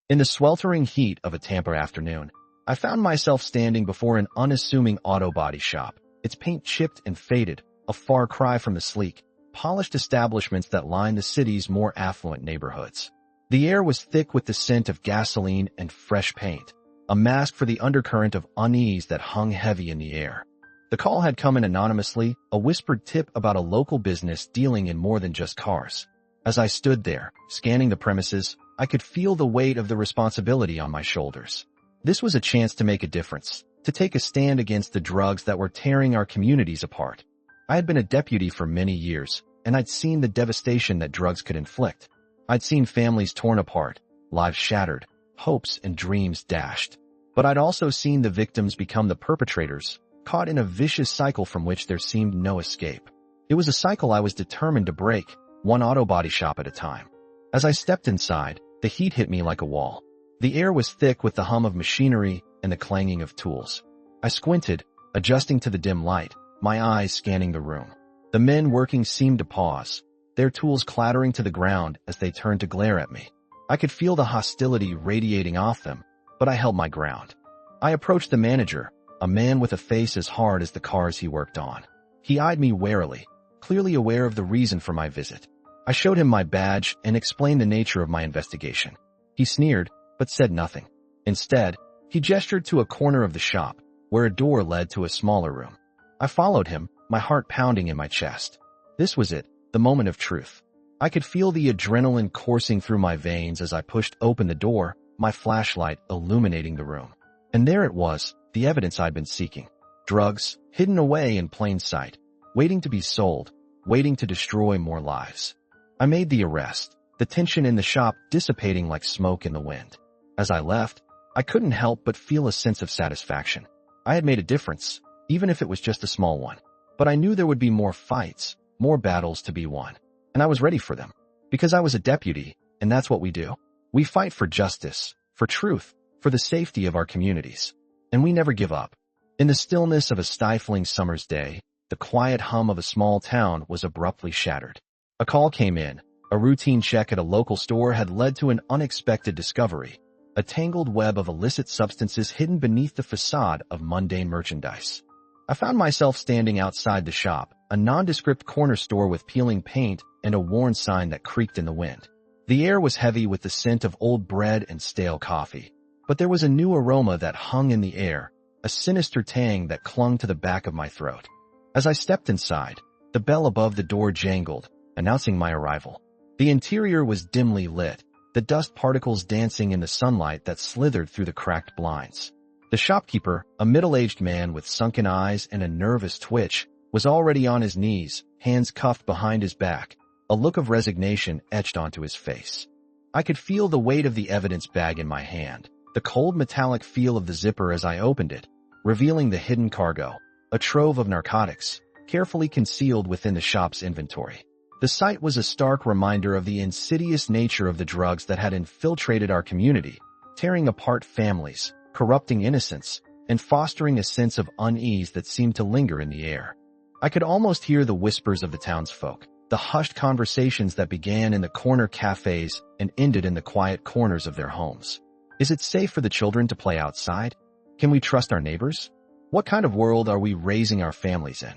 In the sweltering heat of a Tampa afternoon, I found myself standing before an unassuming auto body shop, its paint chipped and faded, a far cry from the sleek, polished establishments that line the city's more affluent neighborhoods. The air was thick with the scent of gasoline and fresh paint, a mask for the undercurrent of unease that hung heavy in the air. The call had come in anonymously, a whispered tip about a local business dealing in more than just cars. As I stood there, scanning the premises, I could feel the weight of the responsibility on my shoulders. This was a chance to make a difference, to take a stand against the drugs that were tearing our communities apart. I had been a deputy for many years, and I'd seen the devastation that drugs could inflict. I'd seen families torn apart, lives shattered, hopes and dreams dashed. But I'd also seen the victims become the perpetrators, caught in a vicious cycle from which there seemed no escape. It was a cycle I was determined to break, one auto body shop at a time. As I stepped inside, the heat hit me like a wall. The air was thick with the hum of machinery and the clanging of tools. I squinted, adjusting to the dim light, my eyes scanning the room. The men working seemed to pause, their tools clattering to the ground as they turned to glare at me. I could feel the hostility radiating off them, but I held my ground. I approached the manager, a man with a face as hard as the cars he worked on. He eyed me warily, clearly aware of the reason for my visit. I showed him my badge and explained the nature of my investigation. He sneered, but said nothing. Instead, he gestured to a corner of the shop, where a door led to a smaller room. I followed him, my heart pounding in my chest. This was it, the moment of truth. I could feel the adrenaline coursing through my veins as I pushed open the door, my flashlight illuminating the room. And there it was, the evidence I'd been seeking. Drugs, hidden away in plain sight, waiting to be sold, waiting to destroy more lives. I made the arrest, the tension in the shop dissipating like smoke in the wind. As I left, I couldn't help but feel a sense of satisfaction. I had made a difference, even if it was just a small one. But I knew there would be more fights, more battles to be won. And I was ready for them. Because I was a deputy, and that's what we do. We fight for justice, for truth, for the safety of our communities. And we never give up. In the stillness of a stifling summer's day, the quiet hum of a small town was abruptly shattered. A call came in. A routine check at a local store had led to an unexpected discovery, a tangled web of illicit substances hidden beneath the facade of mundane merchandise. I found myself standing outside the shop, a nondescript corner store with peeling paint and a worn sign that creaked in the wind. The air was heavy with the scent of old bread and stale coffee, but there was a new aroma that hung in the air, a sinister tang that clung to the back of my throat. As I stepped inside, the bell above the door jangled, announcing my arrival. The interior was dimly lit, the dust particles dancing in the sunlight that slithered through the cracked blinds. The shopkeeper, a middle-aged man with sunken eyes and a nervous twitch, was already on his knees, hands cuffed behind his back, a look of resignation etched onto his face. I could feel the weight of the evidence bag in my hand, the cold metallic feel of the zipper as I opened it, revealing the hidden cargo, a trove of narcotics, carefully concealed within the shop's inventory. The sight was a stark reminder of the insidious nature of the drugs that had infiltrated our community, tearing apart families, corrupting innocence, and fostering a sense of unease that seemed to linger in the air. I could almost hear the whispers of the townsfolk, the hushed conversations that began in the corner cafes and ended in the quiet corners of their homes. Is it safe for the children to play outside? Can we trust our neighbors? What kind of world are we raising our families in?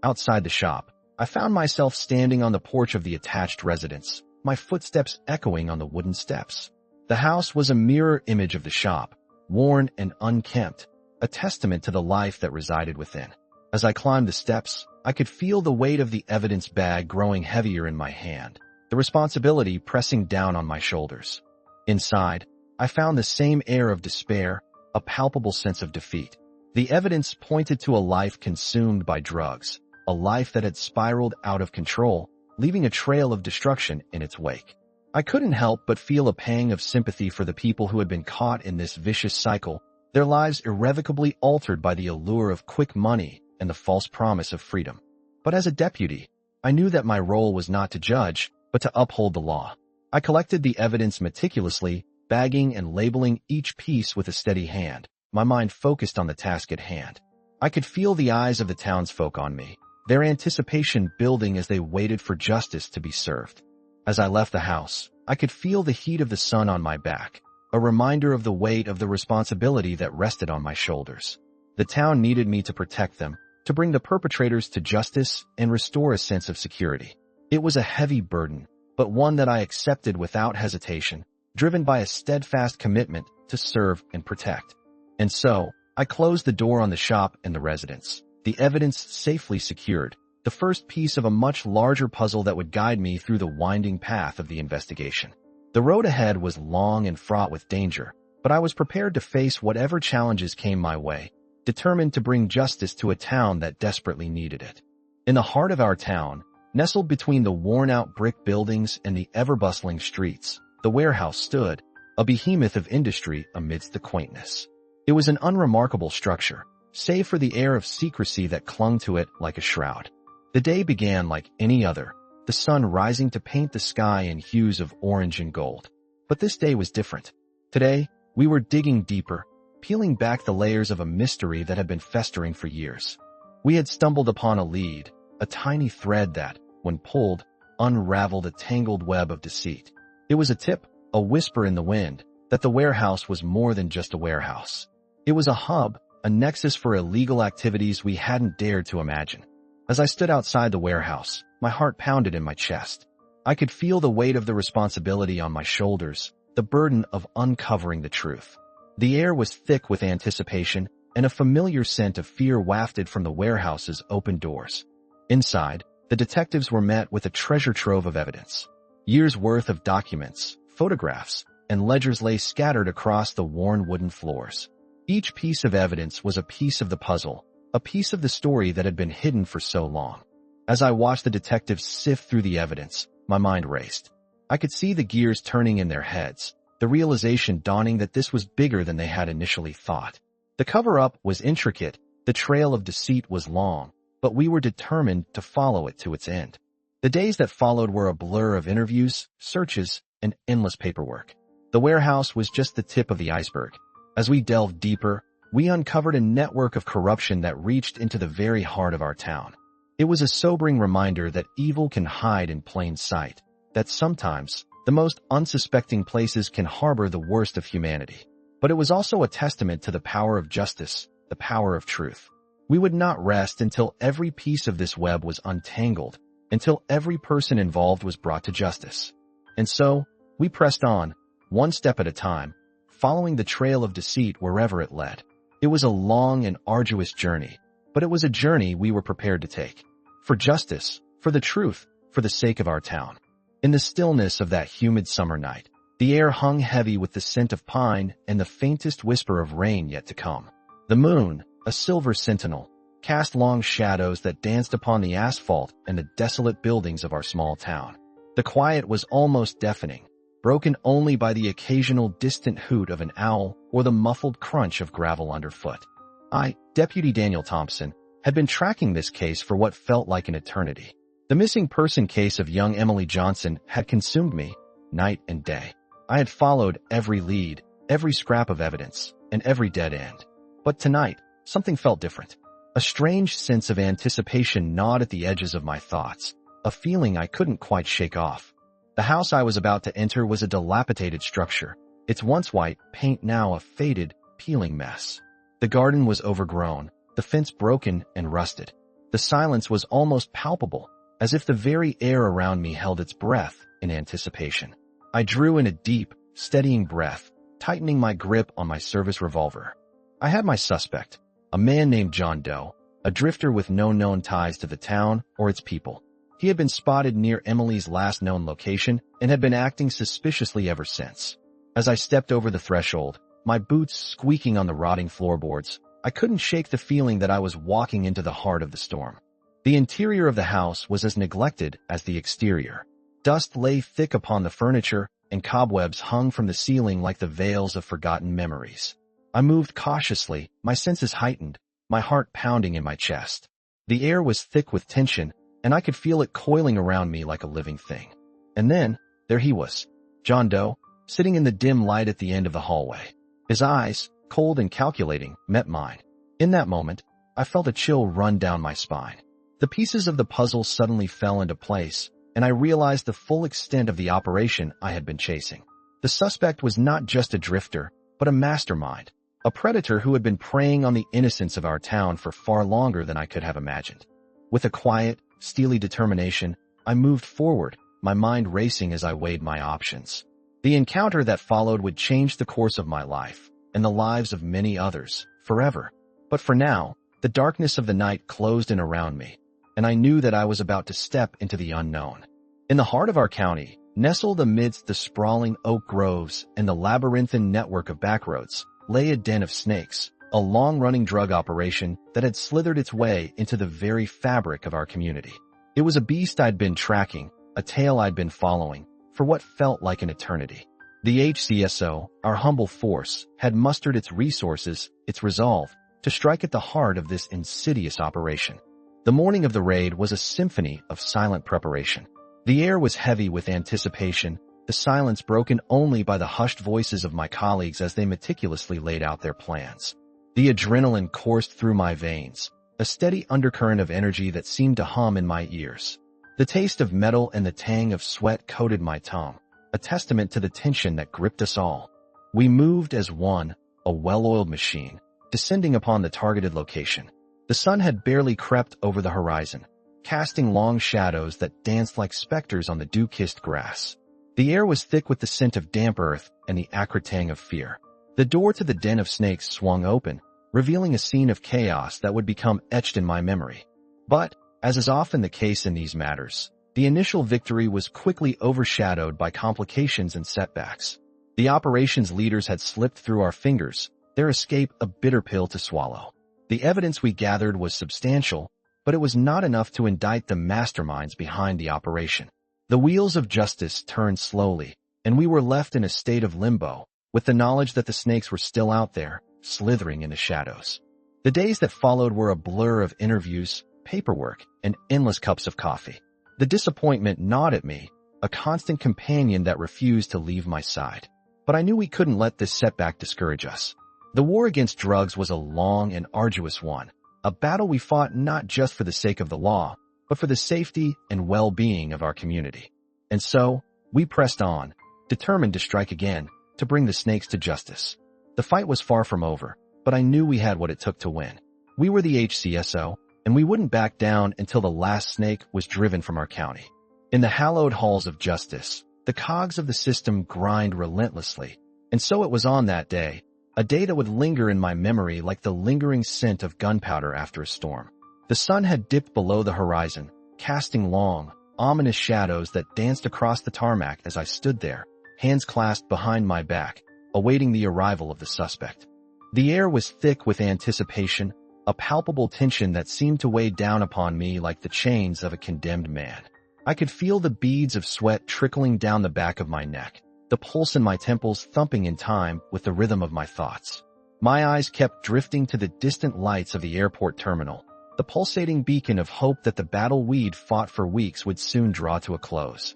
Outside the shop, I found myself standing on the porch of the attached residence, my footsteps echoing on the wooden steps. The house was a mirror image of the shop, worn and unkempt, a testament to the life that resided within. As I climbed the steps, I could feel the weight of the evidence bag growing heavier in my hand, the responsibility pressing down on my shoulders. Inside, I found the same air of despair, a palpable sense of defeat. The evidence pointed to a life consumed by drugs, a life that had spiraled out of control, leaving a trail of destruction in its wake. I couldn't help but feel a pang of sympathy for the people who had been caught in this vicious cycle, their lives irrevocably altered by the allure of quick money and the false promise of freedom. But as a deputy, I knew that my role was not to judge, but to uphold the law. I collected the evidence meticulously, bagging and labeling each piece with a steady hand, my mind focused on the task at hand. I could feel the eyes of the townsfolk on me, their anticipation building as they waited for justice to be served. As I left the house, I could feel the heat of the sun on my back, a reminder of the weight of the responsibility that rested on my shoulders. The town needed me to protect them, to bring the perpetrators to justice and restore a sense of security. It was a heavy burden, but one that I accepted without hesitation, driven by a steadfast commitment to serve and protect. And so, I closed the door on the shop and the residence, the evidence safely secured, the first piece of a much larger puzzle that would guide me through the winding path of the investigation. The road ahead was long and fraught with danger, but I was prepared to face whatever challenges came my way, determined to bring justice to a town that desperately needed it. In the heart of our town, nestled between the worn-out brick buildings and the ever-bustling streets, the warehouse stood, a behemoth of industry amidst the quaintness. It was an unremarkable structure, save for the air of secrecy that clung to it like a shroud. The day began like any other, the sun rising to paint the sky in hues of orange and gold. But this day was different. Today, we were digging deeper, peeling back the layers of a mystery that had been festering for years. We had stumbled upon a lead, a tiny thread that, when pulled, unraveled a tangled web of deceit. It was a tip, a whisper in the wind, that the warehouse was more than just a warehouse. It was a hub, a nexus for illegal activities we hadn't dared to imagine. As I stood outside the warehouse, my heart pounded in my chest. I could feel the weight of the responsibility on my shoulders, the burden of uncovering the truth. The air was thick with anticipation, and a familiar scent of fear wafted from the warehouse's open doors. Inside, the detectives were met with a treasure trove of evidence. Years' worth of documents, photographs, and ledgers lay scattered across the worn wooden floors. Each piece of evidence was a piece of the puzzle, a piece of the story that had been hidden for so long. As I watched the detectives sift through the evidence, my mind raced. I could see the gears turning in their heads, the realization dawning that this was bigger than they had initially thought. The cover-up was intricate, the trail of deceit was long, but we were determined to follow it to its end. The days that followed were a blur of interviews, searches, and endless paperwork. The warehouse was just the tip of the iceberg. As we delved deeper, we uncovered a network of corruption that reached into the very heart of our town. It was a sobering reminder that evil can hide in plain sight, that sometimes the most unsuspecting places can harbor the worst of humanity. But it was also a testament to the power of justice, the power of truth. We would not rest until every piece of this web was untangled, until every person involved was brought to justice. And so, we pressed on, one step at a time, following the trail of deceit wherever it led. It was a long and arduous journey, but it was a journey we were prepared to take. For justice, for the truth, for the sake of our town. In the stillness of that humid summer night, the air hung heavy with the scent of pine and the faintest whisper of rain yet to come. The moon, a silver sentinel, cast long shadows that danced upon the asphalt and the desolate buildings of our small town. The quiet was almost deafening, broken only by the occasional distant hoot of an owl or the muffled crunch of gravel underfoot. I, Deputy Daniel Thompson, had been tracking this case for what felt like an eternity. The missing person case of young Emily Johnson had consumed me, night and day. I had followed every lead, every scrap of evidence, and every dead end. But tonight, something felt different. A strange sense of anticipation gnawed at the edges of my thoughts, a feeling I couldn't quite shake off. The house I was about to enter was a dilapidated structure, its once white paint now a faded, peeling mess. The garden was overgrown, the fence broken and rusted. The silence was almost palpable, as if the very air around me held its breath in anticipation. I drew in a deep, steadying breath, tightening my grip on my service revolver. I had my suspect, a man named John Doe, a drifter with no known ties to the town or its people. He had been spotted near Emily's last known location and had been acting suspiciously ever since. As I stepped over the threshold, my boots squeaking on the rotting floorboards, I couldn't shake the feeling that I was walking into the heart of the storm. The interior of the house was as neglected as the exterior. Dust lay thick upon the furniture, and cobwebs hung from the ceiling like the veils of forgotten memories. I moved cautiously, my senses heightened, my heart pounding in my chest. The air was thick with tension, and I could feel it coiling around me like a living thing. And then, there he was, John Doe, sitting in the dim light at the end of the hallway. His eyes, cold and calculating, met mine. In that moment, I felt a chill run down my spine. The pieces of the puzzle suddenly fell into place, and I realized the full extent of the operation I had been chasing. The suspect was not just a drifter, but a mastermind, a predator who had been preying on the innocents of our town for far longer than I could have imagined. With a quiet, steely determination, I moved forward, my mind racing as I weighed my options. The encounter that followed would change the course of my life, and the lives of many others, forever. But for now, the darkness of the night closed in around me, and I knew that I was about to step into the unknown. In the heart of our county, nestled amidst the sprawling oak groves and the labyrinthine network of backroads, lay a den of snakes, a long-running drug operation that had slithered its way into the very fabric of our community. It was a beast I'd been tracking, a tale I'd been following, for what felt like an eternity. The HCSO, our humble force, had mustered its resources, its resolve, to strike at the heart of this insidious operation. The morning of the raid was a symphony of silent preparation. The air was heavy with anticipation, the silence broken only by the hushed voices of my colleagues as they meticulously laid out their plans. The adrenaline coursed through my veins, a steady undercurrent of energy that seemed to hum in my ears. The taste of metal and the tang of sweat coated my tongue, a testament to the tension that gripped us all. We moved as one, a well-oiled machine, descending upon the targeted location. The sun had barely crept over the horizon, casting long shadows that danced like specters on the dew-kissed grass. The air was thick with the scent of damp earth and the acrid tang of fear. The door to the den of snakes swung open, revealing a scene of chaos that would become etched in my memory. But, as is often the case in these matters, the initial victory was quickly overshadowed by complications and setbacks. The operation's leaders had slipped through our fingers, their escape a bitter pill to swallow. The evidence we gathered was substantial, but it was not enough to indict the masterminds behind the operation. The wheels of justice turned slowly, and we were left in a state of limbo, with the knowledge that the snakes were still out there, slithering in the shadows. The days that followed were a blur of interviews, paperwork, and endless cups of coffee. The disappointment gnawed at me, a constant companion that refused to leave my side. But I knew we couldn't let this setback discourage us. The war against drugs was a long and arduous one, a battle we fought not just for the sake of the law, but for the safety and well-being of our community. And so, we pressed on, determined to strike again, to bring the snakes to justice. The fight was far from over, but I knew we had what it took to win. We were the HCSO, and we wouldn't back down until the last snake was driven from our county. In the hallowed halls of justice, the cogs of the system grind relentlessly, and so it was on that day, a day that would linger in my memory like the lingering scent of gunpowder after a storm. The sun had dipped below the horizon, casting long, ominous shadows that danced across the tarmac as I stood there, hands clasped behind my back, awaiting the arrival of the suspect. The air was thick with anticipation, a palpable tension that seemed to weigh down upon me like the chains of a condemned man. I could feel the beads of sweat trickling down the back of my neck, the pulse in my temples thumping in time with the rhythm of my thoughts. My eyes kept drifting to the distant lights of the airport terminal, the pulsating beacon of hope that the battle we'd fought for weeks would soon draw to a close.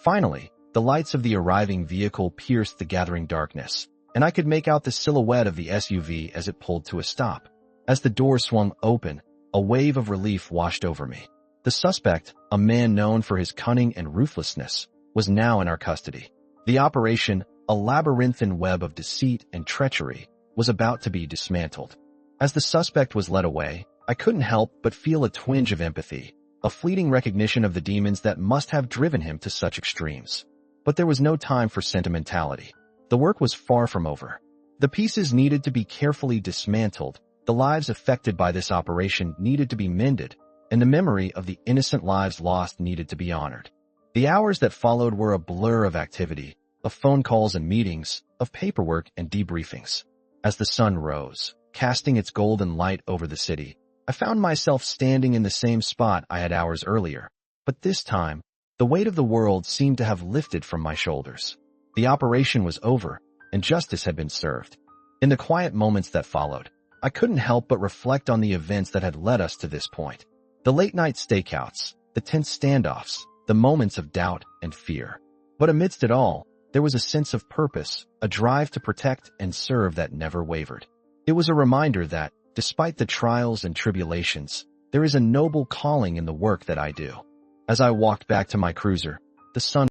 Finally, the lights of the arriving vehicle pierced the gathering darkness, and I could make out the silhouette of the SUV as it pulled to a stop. As the door swung open, a wave of relief washed over me. The suspect, a man known for his cunning and ruthlessness, was now in our custody. The operation, a labyrinthine web of deceit and treachery, was about to be dismantled. As the suspect was led away, I couldn't help but feel a twinge of empathy, a fleeting recognition of the demons that must have driven him to such extremes. But there was no time for sentimentality. The work was far from over. The pieces needed to be carefully dismantled, the lives affected by this operation needed to be mended, and the memory of the innocent lives lost needed to be honored. The hours that followed were a blur of activity, of phone calls and meetings, of paperwork and debriefings. As the sun rose, casting its golden light over the city, I found myself standing in the same spot I had hours earlier, but this time, the weight of the world seemed to have lifted from my shoulders. The operation was over, and justice had been served. In the quiet moments that followed, I couldn't help but reflect on the events that had led us to this point. The late-night stakeouts, the tense standoffs, the moments of doubt and fear. But amidst it all, there was a sense of purpose, a drive to protect and serve that never wavered. It was a reminder that, despite the trials and tribulations, there is a noble calling in the work that I do. As I walked back to my cruiser, the sun